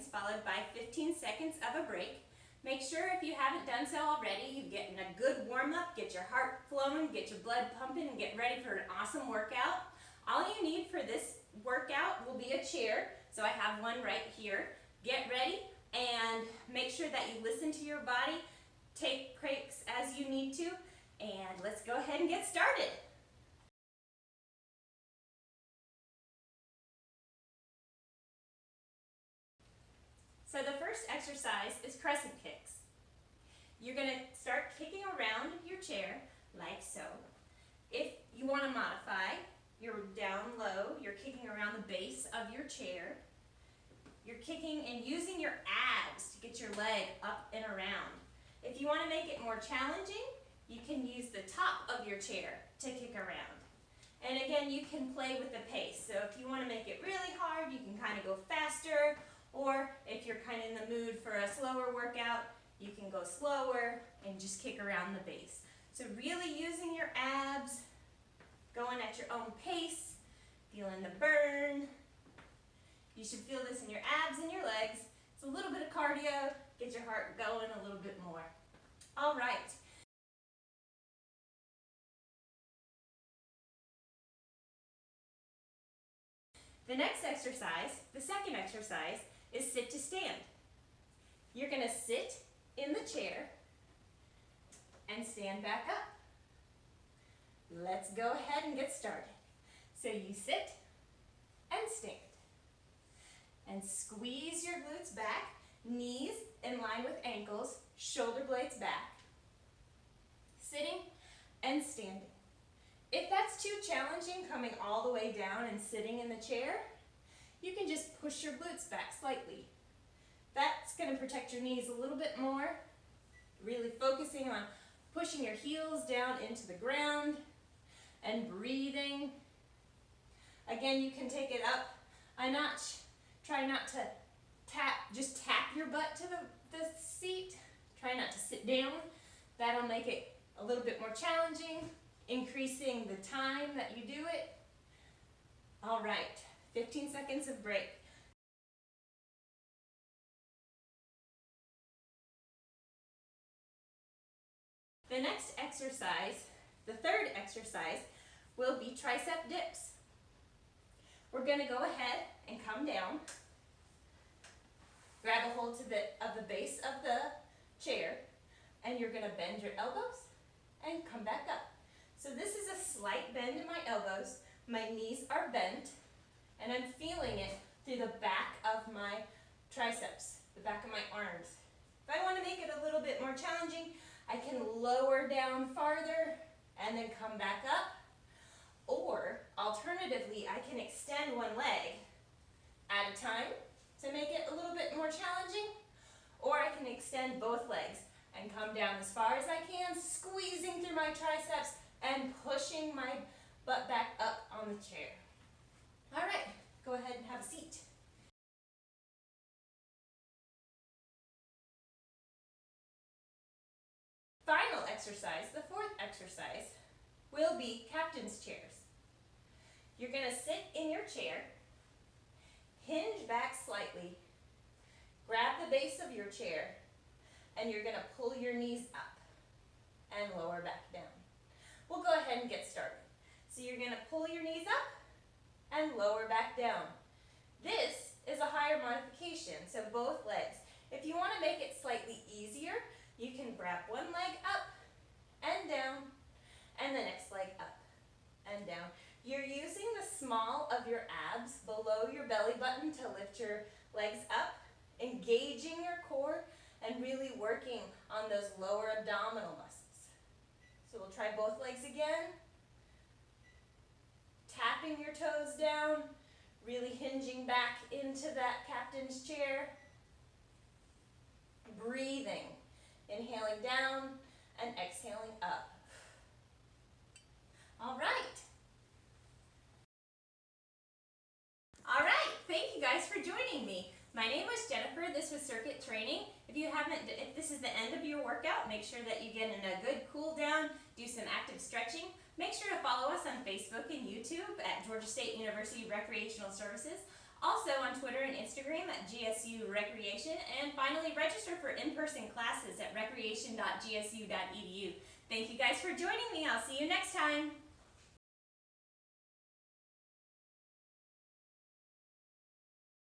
seconds followed by 15 seconds of a break. Make sure if you haven't done so already, you get in a good warm-up, get your heart flowing, get your blood pumping, and get ready for an awesome workout. All you need for this workout will be a chair, so I have one right here. Get ready and make sure that you listen to your body, take breaks as you need to, and let's go ahead and get started. So the first exercise is crescent kicks. You're going to start kicking around your chair like so. If you want to modify, you're down low, you're kicking around the base of your chair. You're kicking and using your abs to get your leg up and around. If you want to make it more challenging, you can use the top of your chair to kick around. And again, you can play with the pace. So if you want to make it really hard, you can kind of go faster. Or if you're kind of in the mood for a slower workout, you can go slower and just kick around the base. So really using your abs, going at your own pace, feeling the burn. You should feel this in your abs and your legs. It's a little bit of cardio, get your heart going a little bit more. All right. The next exercise, the second exercise, is sit to stand. You're going to sit in the chair and stand back up. Let's go ahead and get started. So you sit and stand. And squeeze your glutes back, knees in line with ankles, shoulder blades back. Sitting and standing. If that's too challenging, coming all the way down and sitting in the chair, you can just push your glutes back slightly. That's going to protect your knees a little bit more, really focusing on pushing your heels down into the ground and breathing. Again, you can take it up a notch. Try not to just tap your butt to the seat. Try not to sit down. That'll make it a little bit more challenging, increasing the time that you do it. All right. 15 seconds of break. The next exercise, the third exercise, will be tricep dips. We're going to go ahead and come down, grab a hold of the base of the chair, and you're going to bend your elbows and come back up. So this is a slight bend in my elbows. My knees are bent. And I'm feeling it through the back of my triceps, the back of my arms. If I want to make it a little bit more challenging, I can lower down farther and then come back up. Or, alternatively, I can extend one leg at a time to make it a little bit more challenging. Or I can extend both legs and come down as far as I can, squeezing through my triceps and pushing my butt back up on the chair. All right, go ahead and have a seat. Final exercise, the fourth exercise, will be captain's chairs. You're going to sit in your chair, hinge back slightly, grab the base of your chair, and you're going to pull your knees up and lower back down. We'll go ahead and get started. So you're going to pull your knees up and lower back down. This is a higher modification, so both legs. If you want to make it slightly easier, you can grab one leg up and down, and the next leg up and down. You're using the small of your abs below your belly button to lift your legs up, engaging your core, and really working on those lower abdominal muscles. So we'll try both legs again. Tapping your toes down, really hinging back into that captain's chair. Breathing, inhaling down and exhaling up. All right. All right, thank you guys for joining me. My name was Jennifer. This was circuit training. If this is the end of your workout, make sure that you get in a good cool down, do some active stretching. Make sure to follow us on Facebook and YouTube at Georgia State University Recreational Services. Also on Twitter and Instagram at GSU Recreation, and finally register for in-person classes at recreation.gsu.edu. Thank you guys for joining me. I'll see you next time.